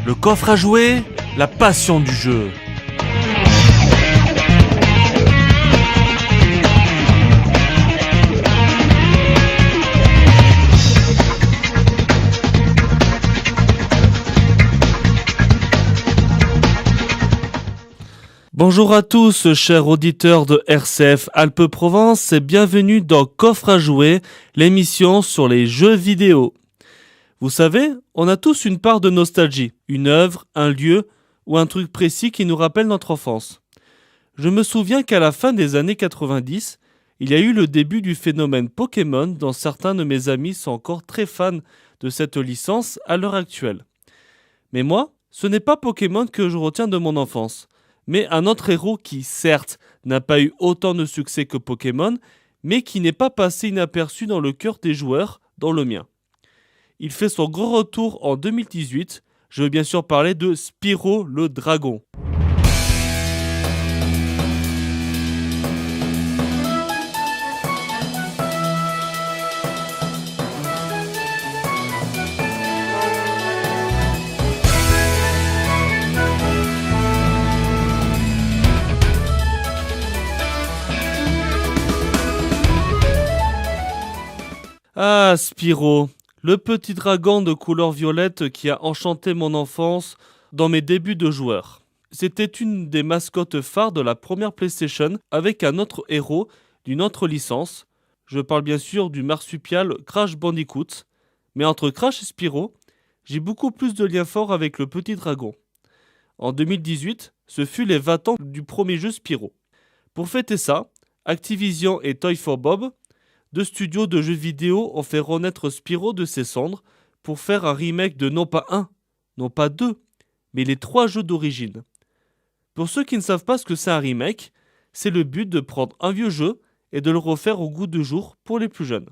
Le coffre à jouer, la passion du jeu. Bonjour à tous, chers auditeurs de RCF Alpes-Provence et bienvenue dans Coffre à jouer, l'émission sur les jeux vidéo. Vous savez, on a tous une part de nostalgie, une œuvre, un lieu ou un truc précis qui nous rappelle notre enfance. Je me souviens qu'à la fin des années 90, il y a eu le début du phénomène Pokémon dont certains de mes amis sont encore très fans de cette licence à l'heure actuelle. Mais moi, ce n'est pas Pokémon que je retiens de mon enfance, mais un autre héros qui, certes, n'a pas eu autant de succès que Pokémon, mais qui n'est pas passé inaperçu dans le cœur des joueurs, dans le mien. Il fait son grand retour en 2018. Je veux bien sûr parler de Spyro le Dragon. Ah, Spyro, le petit dragon de couleur violette qui a enchanté mon enfance dans mes débuts de joueur. C'était une des mascottes phares de la première PlayStation avec un autre héros d'une autre licence. Je parle bien sûr du marsupial Crash Bandicoot. Mais entre Crash et Spyro, j'ai beaucoup plus de liens forts avec le petit dragon. En 2018, ce fut les 20 ans du premier jeu Spyro. Pour fêter ça, Activision et Toy for Bob, deux studios de jeux vidéo, ont fait renaître Spyro de ses cendres pour faire un remake de non pas un, non pas deux, mais les 3 jeux d'origine. Pour ceux qui ne savent pas ce que c'est un remake, c'est le but de prendre un vieux jeu et de le refaire au goût du jour pour les plus jeunes.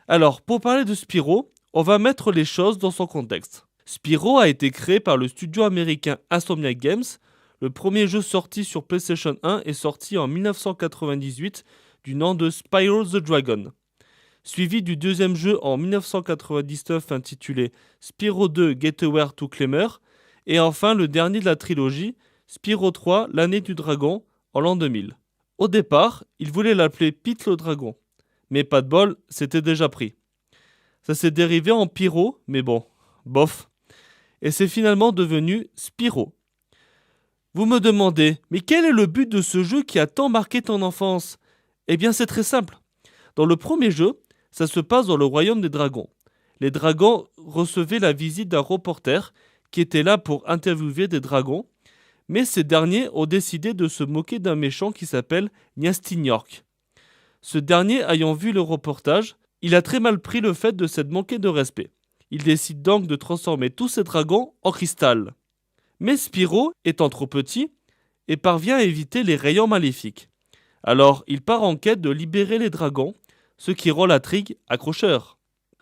Alors, pour parler de Spyro, on va mettre les choses dans son contexte. Spyro a été créé par le studio américain Insomniac Games. Le premier jeu sorti sur PlayStation 1 est sorti en 1998 du nom de Spyro the Dragon, suivi du deuxième jeu en 1999 intitulé Spyro 2 Gateway to Clemmer, et enfin le dernier de la trilogie, Spyro 3 l'année du dragon, en l'an 2000. Au départ, ils voulaient l'appeler Pete le Dragon, mais pas de bol, c'était déjà pris. Ça s'est dérivé en Pyro, mais bon, bof, et c'est finalement devenu Spyro. Vous me demandez, mais quel est le but de ce jeu qui a tant marqué ton enfance ? Eh bien, c'est très simple. Dans le premier jeu, ça se passe dans le royaume des dragons. Les dragons recevaient la visite d'un reporter qui était là pour interviewer des dragons, mais ces derniers ont décidé de se moquer d'un méchant qui s'appelle Nyastinyork. Ce dernier ayant vu le reportage, il a très mal pris le fait de s'être manqué de respect. Il décide donc de transformer tous ces dragons en cristal. Mais Spyro, étant trop petit, parvient à éviter les rayons maléfiques. Alors, il part en quête de libérer les dragons, ce qui rend l'intrigue accrocheur.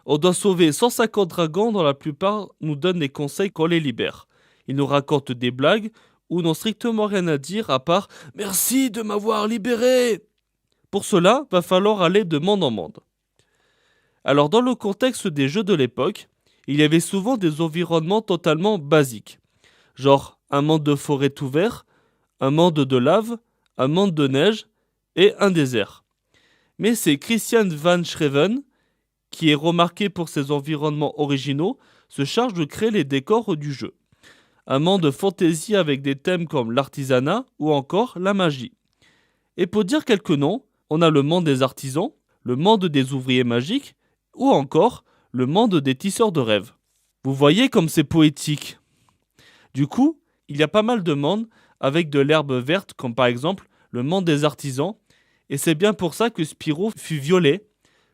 On doit sauver 150 dragons dont la plupart nous donnent des conseils qu'on les libère. Ils nous racontent des blagues ou n'ont strictement rien à dire à part « Merci de m'avoir libéré !» Pour cela, va falloir aller de monde en monde. Alors, dans le contexte des jeux de l'époque, il y avait souvent des environnements totalement basiques. Genre un monde de forêt tout vert, un monde de lave, un monde de neige, et un désert. Mais c'est Christian Van Schreven, qui est remarqué pour ses environnements originaux, se charge de créer les décors du jeu. Un monde fantasy avec des thèmes comme l'artisanat ou encore la magie. Et pour dire quelques noms, on a le monde des artisans, le monde des ouvriers magiques ou encore le monde des tisseurs de rêves. Vous voyez comme c'est poétique. Du coup, il y a pas mal de mondes avec de l'herbe verte comme par exemple le monde des artisans. Et c'est bien pour ça que Spyro fut violet,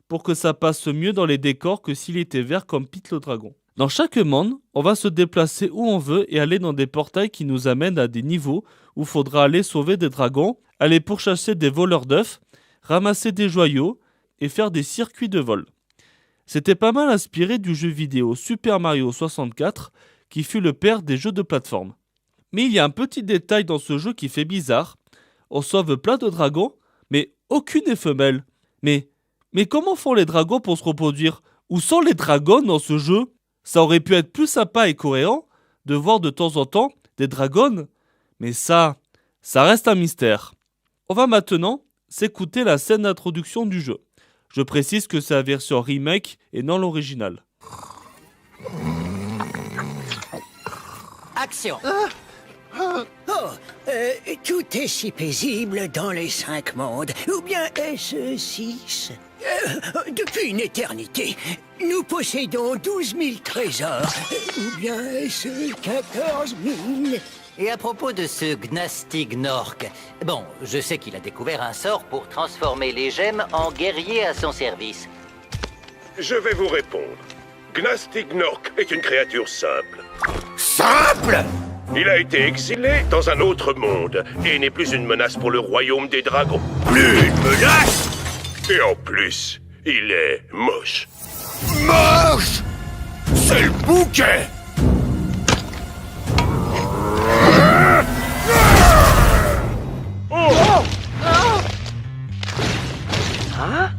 pour que ça passe mieux dans les décors que s'il était vert comme Pete le Dragon. Dans chaque monde, on va se déplacer où on veut et aller dans des portails qui nous amènent à des niveaux où il faudra aller sauver des dragons, aller pourchasser des voleurs d'œufs, ramasser des joyaux et faire des circuits de vol. C'était pas mal inspiré du jeu vidéo Super Mario 64 qui fut le père des jeux de plateforme. Mais il y a un petit détail dans ce jeu qui fait bizarre, On sauve plein de dragons, mais aucune n'est femelle. Mais comment font les dragons pour se reproduire? Où sont les dragons dans ce jeu? Ça aurait pu être plus sympa et cohérent de voir de temps en temps des dragons. Mais ça reste un mystère. On va maintenant s'écouter la scène d'introduction du jeu. Je précise que c'est la version remake et non l'original. Action. Tout est si paisible dans les 5 mondes, ou bien est-ce 6? Depuis une éternité, nous possédons 12 000 trésors, ou bien est-ce 14 000? Et à propos de ce Gnastig Nork, bon, je sais qu'il a découvert un sort pour transformer les gemmes en guerriers à son service. Je vais vous répondre. Gnastig Nork est une créature simple. Simple? Il a été exilé dans un autre monde et n'est plus une menace pour le royaume des dragons. Plus une menace? Et en plus, il est moche. Moche! C'est le bouquet! Hein?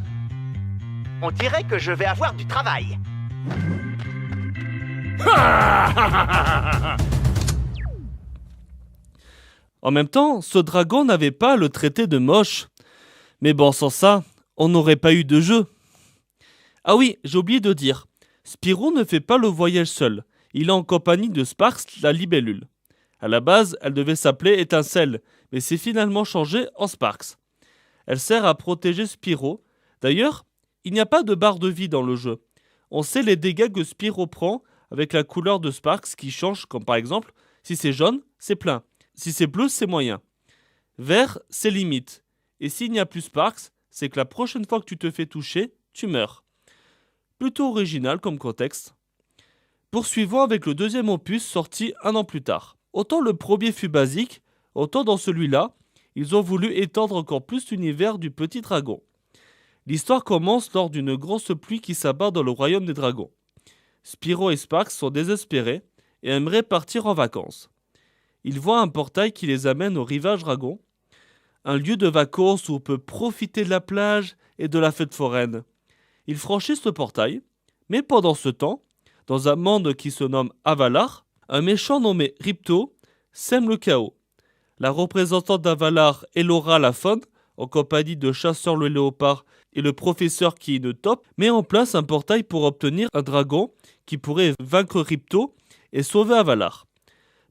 On dirait que je vais avoir du travail. En même temps, ce dragon n'avait pas à le traiter de moche. Mais bon, sans ça, on n'aurait pas eu de jeu. Ah oui, j'ai oublié de dire, Spyro ne fait pas le voyage seul. Il est en compagnie de Sparx, la libellule. À la base, elle devait s'appeler Étincelle, mais c'est finalement changé en Sparx. Elle sert à protéger Spyro. D'ailleurs, il n'y a pas de barre de vie dans le jeu. On sait les dégâts que Spyro prend avec la couleur de Sparx qui change, comme par exemple, si c'est jaune, c'est plein. Si c'est bleu, c'est moyen. Vert, c'est limite. Et s'il n'y a plus Sparx, c'est que la prochaine fois que tu te fais toucher, tu meurs. Plutôt original comme contexte. Poursuivons avec le deuxième opus sorti 1 an plus tard. Autant le premier fut basique, autant dans celui-là, ils ont voulu étendre encore plus l'univers du petit dragon. L'histoire commence lors d'une grosse pluie qui s'abat dans le royaume des dragons. Spyro et Sparx sont désespérés et aimeraient partir en vacances. Ils voient un portail qui les amène au rivage dragon, un lieu de vacances où on peut profiter de la plage et de la fête foraine. Ils franchissent le portail, mais pendant ce temps, dans un monde qui se nomme Avalar, un méchant nommé Ripto sème le chaos. La représentante d'Avalar, Elora la faune, en compagnie de Chasseur le léopard et le professeur qui est une top, met en place un portail pour obtenir un dragon qui pourrait vaincre Ripto et sauver Avalar.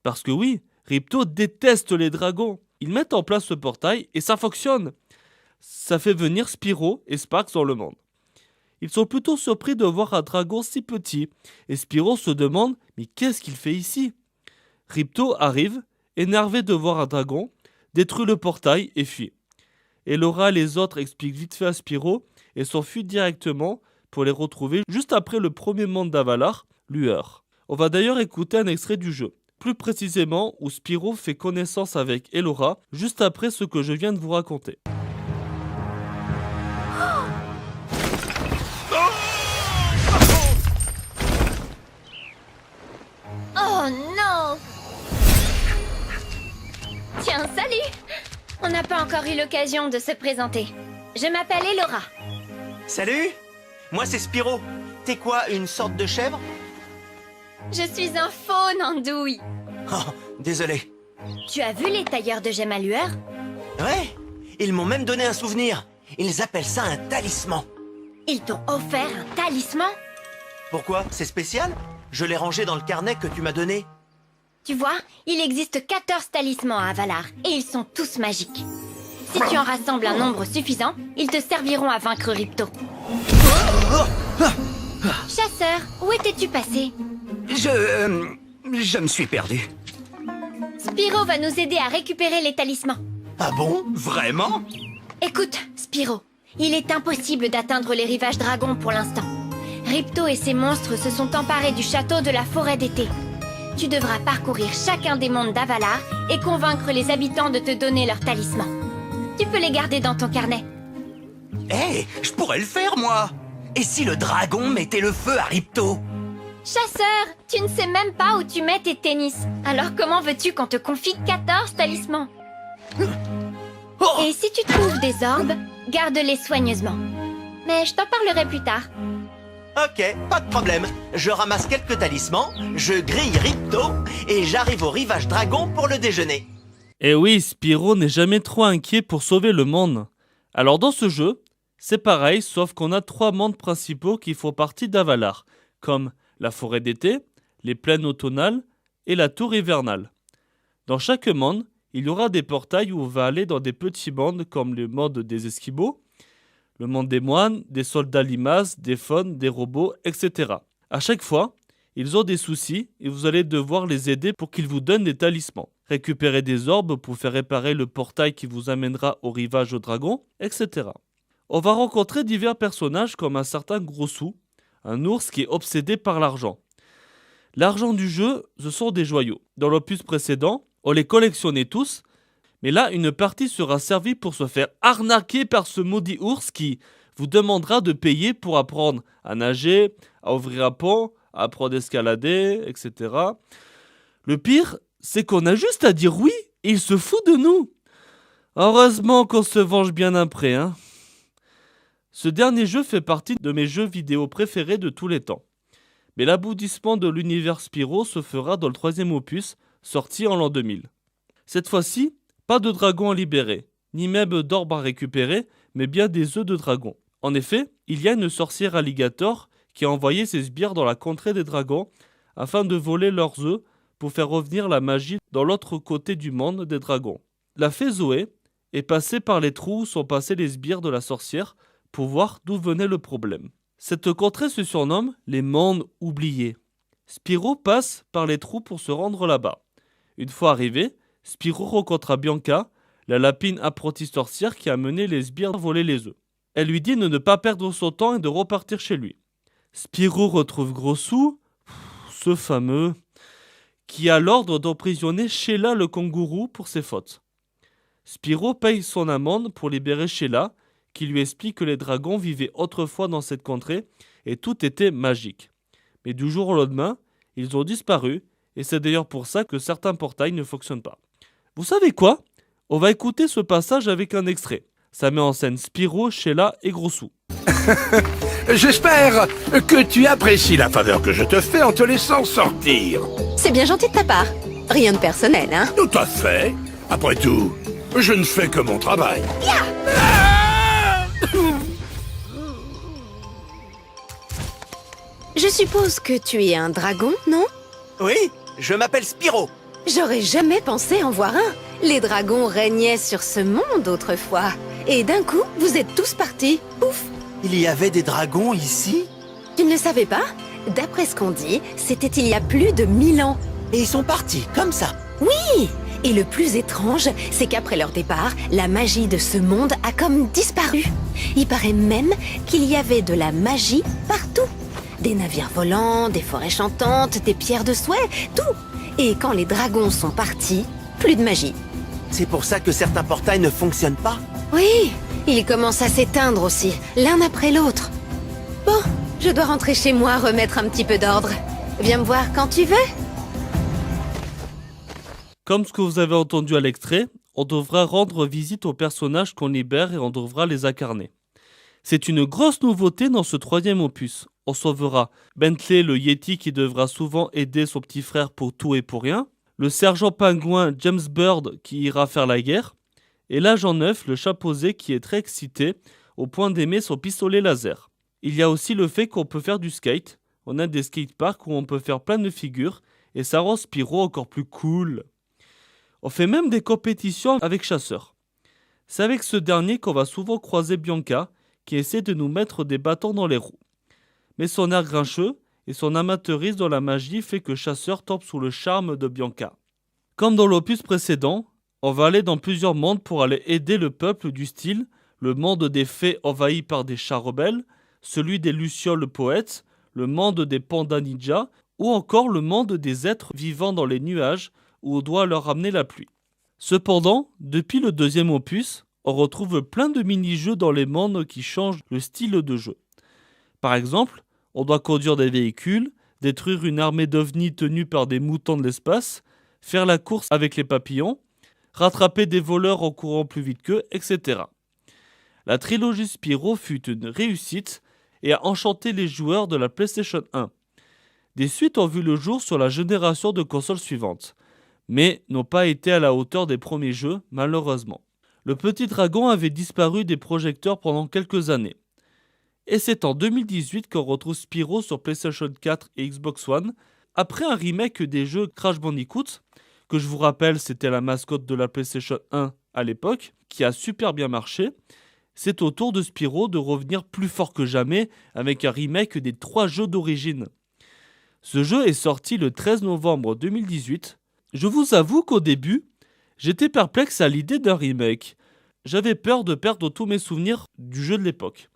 Parce que oui, Ripto déteste les dragons. Ils mettent en place ce portail et ça fonctionne. Ça fait venir Spyro et Sparx dans le monde. Ils sont plutôt surpris de voir un dragon si petit et Spyro se demande « Mais qu'est-ce qu'il fait ici ?» Ripto arrive, énervé de voir un dragon, détruit le portail et fuit. Elora et les autres expliquent vite fait à Spyro et s'enfuient directement pour les retrouver juste après le premier monde d'Avalar, Lueur. On va d'ailleurs écouter un extrait du jeu. Plus précisément où Spyro fait connaissance avec Elora juste après ce que je viens de vous raconter. Oh non! Tiens, salut! On n'a pas encore eu l'occasion de se présenter. Je m'appelle Elora. Salut! Moi c'est Spyro. T'es quoi, une sorte de chèvre? Je suis un faune andouille. Oh, désolé. Tu as vu les tailleurs de gemmes à lueur? Ouais, ils m'ont même donné un souvenir. Ils appellent ça un talisman. Ils t'ont offert un talisman? Pourquoi? C'est spécial? Je l'ai rangé dans le carnet que tu m'as donné. Tu vois, il existe 14 talismans à Avalar, et ils sont tous magiques. Si tu en rassembles un nombre suffisant, ils te serviront à vaincre Ripto. Chasseur, où étais-tu passé? Je me suis perdu. Spyro va nous aider à récupérer les talismans. Ah bon? Vraiment? Écoute, Spyro, il est impossible d'atteindre les rivages dragons pour l'instant. Ripto et ses monstres se sont emparés du château de la forêt d'été. Tu devras parcourir chacun des mondes d'Avalar et convaincre les habitants de te donner leurs talismans. Tu peux les garder dans ton carnet. Hé, je pourrais le faire, moi! Et si le dragon mettait le feu à Ripto? Chasseur, tu ne sais même pas où tu mets tes tennis. Alors comment veux-tu qu'on te confie 14 talismans? Et si tu trouves des orbes, garde-les soigneusement. Mais je t'en parlerai plus tard. Ok, pas de problème. Je ramasse quelques talismans, je grille Ripto et j'arrive au rivage dragon pour le déjeuner. Et oui, Spyro n'est jamais trop inquiet pour sauver le monde. Alors dans ce jeu, c'est pareil, sauf qu'on a 3 mondes principaux qui font partie d'Avalar, comme la forêt d'été, les plaines automnales et la tour hivernale. Dans chaque monde, il y aura des portails où on va aller dans des petits mondes comme le monde des esquimaux, le monde des moines, des soldats limaces, des faunes, des robots, etc. À chaque fois, ils ont des soucis et vous allez devoir les aider pour qu'ils vous donnent des talismans. Récupérer des orbes pour faire réparer le portail qui vous amènera au rivage au dragon, etc. On va rencontrer divers personnages comme un certain Grossou, un ours qui est obsédé par l'argent. L'argent du jeu, ce sont des joyaux. Dans l'opus précédent, on les collectionnait tous, mais là, une partie sera servie pour se faire arnaquer par ce maudit ours qui vous demandera de payer pour apprendre à nager, à ouvrir un pont, à apprendre à escalader, etc. Le pire, c'est qu'on a juste à dire oui et il se fout de nous. Heureusement qu'on se venge bien après, hein. Ce dernier jeu fait partie de mes jeux vidéo préférés de tous les temps. Mais l'aboutissement de l'univers Spyro se fera dans le 3e opus, sorti en l'an 2000. Cette fois-ci, pas de dragon à libérer, ni même d'orbes à récupérer, mais bien des œufs de dragon. En effet, il y a une sorcière alligator qui a envoyé ses sbires dans la contrée des dragons afin de voler leurs œufs pour faire revenir la magie dans l'autre côté du monde des dragons. La fée Zoé est passée par les trous où sont passés les sbires de la sorcière pour voir d'où venait le problème. Cette contrée se surnomme les mondes oubliés. Spyro passe par les trous pour se rendre là-bas. Une fois arrivé, Spyro rencontra Bianca, la lapine apprentie sorcière qui a mené les sbires voler les œufs. Elle lui dit de ne pas perdre son temps et de repartir chez lui. Spyro retrouve Grossou, ce fameux, qui a l'ordre d'emprisonner Sheila le kangourou pour ses fautes. Spyro paye son amende pour libérer Sheila, qui lui explique que les dragons vivaient autrefois dans cette contrée et tout était magique. Mais du jour au lendemain, ils ont disparu et c'est d'ailleurs pour ça que certains portails ne fonctionnent pas. Vous savez quoi ? On va écouter ce passage avec un extrait. Ça met en scène Spyro, Sheila et Grossou. J'espère que tu apprécies la faveur que je te fais en te laissant sortir. C'est bien gentil de ta part. Rien de personnel, hein? Tout à fait. Après tout, je ne fais que mon travail. Je suppose que tu es un dragon, non? Oui, je m'appelle Spyro. J'aurais jamais pensé en voir un. Les dragons régnaient sur ce monde autrefois. Et d'un coup, vous êtes tous partis. Pouf! Il y avait des dragons ici? Tu ne le savais pas? D'après ce qu'on dit, c'était il y a plus de 1000 ans. Et ils sont partis, comme ça. Oui! Et le plus étrange, c'est qu'après leur départ, la magie de ce monde a comme disparu. Il paraît même qu'il y avait de la magie partout. Des navires volants, des forêts chantantes, des pierres de souhait, tout. Et quand les dragons sont partis, plus de magie. C'est pour ça que certains portails ne fonctionnent pas? Oui, ils commencent à s'éteindre aussi, l'un après l'autre. Bon, je dois rentrer chez moi remettre un petit peu d'ordre. Viens me voir quand tu veux. Comme ce que vous avez entendu à l'extrait, on devra rendre visite aux personnages qu'on libère et on devra les incarner. C'est une grosse nouveauté dans ce 3e opus. On sauvera Bentley le Yeti qui devra souvent aider son petit frère pour tout et pour rien, le sergent pingouin James Bird qui ira faire la guerre, et l'agent 9, le chapeauté qui est très excité au point d'aimer son pistolet laser. Il y a aussi le fait qu'on peut faire du skate, on a des skateparks où on peut faire plein de figures, et ça rend Spyro encore plus cool. On fait même des compétitions avec chasseurs. C'est avec ce dernier qu'on va souvent croiser Bianca, qui essaie de nous mettre des bâtons dans les roues. Mais son air grincheux et son amateurisme dans la magie fait que Chasseur tombe sous le charme de Bianca. Comme dans l'opus précédent, on va aller dans plusieurs mondes pour aller aider le peuple du style, le monde des fées envahi par des chats rebelles, celui des lucioles poètes, le monde des pandas ninjas, ou encore le monde des êtres vivant dans les nuages où on doit leur ramener la pluie. Cependant, depuis le 2e opus, on retrouve plein de mini-jeux dans les mondes qui changent le style de jeu. Par exemple, on doit conduire des véhicules, détruire une armée d'ovnis tenue par des moutons de l'espace, faire la course avec les papillons, rattraper des voleurs en courant plus vite qu'eux, etc. La trilogie Spyro fut une réussite et a enchanté les joueurs de la PlayStation 1. Des suites ont vu le jour sur la génération de consoles suivantes, mais n'ont pas été à la hauteur des premiers jeux, malheureusement. Le petit dragon avait disparu des projecteurs pendant quelques années. Et c'est en 2018 qu'on retrouve Spyro sur PlayStation 4 et Xbox One, après un remake des jeux Crash Bandicoot, que je vous rappelle c'était la mascotte de la PlayStation 1 à l'époque, qui a super bien marché. C'est au tour de Spyro de revenir plus fort que jamais avec un remake des 3 jeux d'origine. Ce jeu est sorti le 13 novembre 2018. Je vous avoue qu'au début, j'étais perplexe à l'idée d'un remake. J'avais peur de perdre tous mes souvenirs du jeu de l'époque.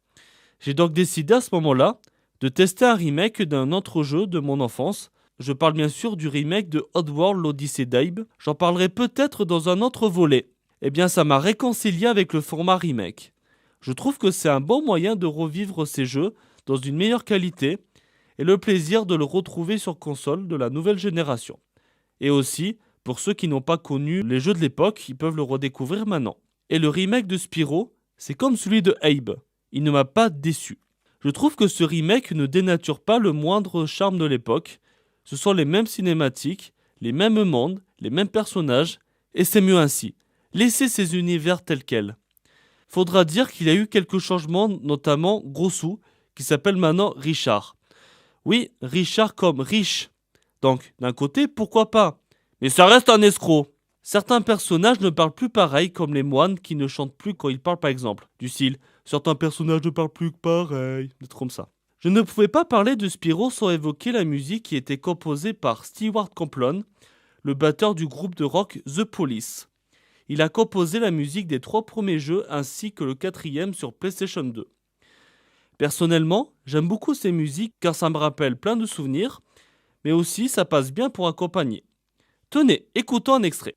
J'ai donc décidé à ce moment-là de tester un remake d'un autre jeu de mon enfance. Je parle bien sûr du remake de Oddworld l'Odyssée d'Abe. J'en parlerai peut-être dans un autre volet. Eh bien, ça m'a réconcilié avec le format remake. Je trouve que c'est un bon moyen de revivre ces jeux dans une meilleure qualité et le plaisir de le retrouver sur console de la nouvelle génération. Et aussi, pour ceux qui n'ont pas connu les jeux de l'époque, ils peuvent le redécouvrir maintenant. Et le remake de Spyro, c'est comme celui de Abe. Il ne m'a pas déçu. Je trouve que ce remake ne dénature pas le moindre charme de l'époque. Ce sont les mêmes cinématiques, les mêmes mondes, les mêmes personnages, et c'est mieux ainsi. Laissez ces univers tels quels. Faudra dire qu'il y a eu quelques changements, notamment Grossu, qui s'appelle maintenant Richard. Oui, Richard comme riche. Donc, d'un côté, pourquoi pas? Mais ça reste un escroc. Certains personnages ne parlent plus pareil, comme les moines qui ne chantent plus quand ils parlent par exemple. Du style, certains personnages ne parlent plus pareil, des trucs comme ça. Je ne pouvais pas parler de Spyro sans évoquer la musique qui était composée par Stewart Copeland, le batteur du groupe de rock The Police. Il a composé la musique des 3 premiers jeux ainsi que le 4e sur PlayStation 2. Personnellement, j'aime beaucoup ces musiques car ça me rappelle plein de souvenirs, mais aussi ça passe bien pour accompagner. Tenez, écoutons un extrait.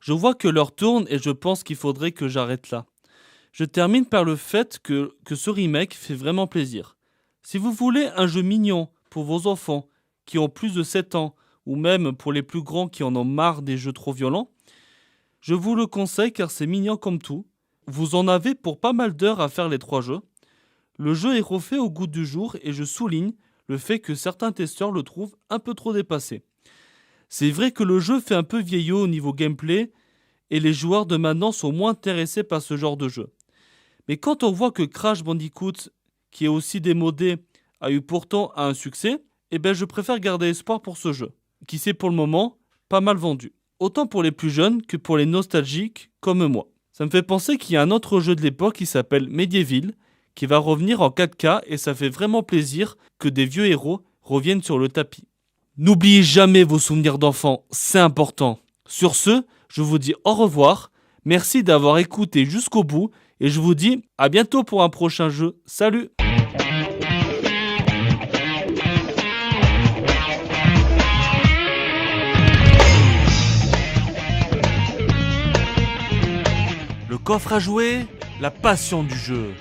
Je vois que l'heure tourne et je pense qu'il faudrait que j'arrête là. Je termine par le fait que ce remake fait vraiment plaisir. Si vous voulez un jeu mignon pour vos enfants qui ont plus de 7 ans, ou même pour les plus grands qui en ont marre des jeux trop violents, je vous le conseille car c'est mignon comme tout. Vous en avez pour pas mal d'heures à faire les 3 jeux. Le jeu est refait au goût du jour et je souligne le fait que certains testeurs le trouvent un peu trop dépassé. C'est vrai que le jeu fait un peu vieillot au niveau gameplay et les joueurs de maintenant sont moins intéressés par ce genre de jeu. Mais quand on voit que Crash Bandicoot, qui est aussi démodé, a eu pourtant un succès, eh ben je préfère garder espoir pour ce jeu, qui s'est pour le moment pas mal vendu. Autant pour les plus jeunes que pour les nostalgiques comme moi. Ça me fait penser qu'il y a un autre jeu de l'époque qui s'appelle Medieval, qui va revenir en 4K et ça fait vraiment plaisir que des vieux héros reviennent sur le tapis. N'oubliez jamais vos souvenirs d'enfants, c'est important. Sur ce, je vous dis au revoir, merci d'avoir écouté jusqu'au bout et je vous dis à bientôt pour un prochain jeu. Salut! Le coffre à jouer, la passion du jeu.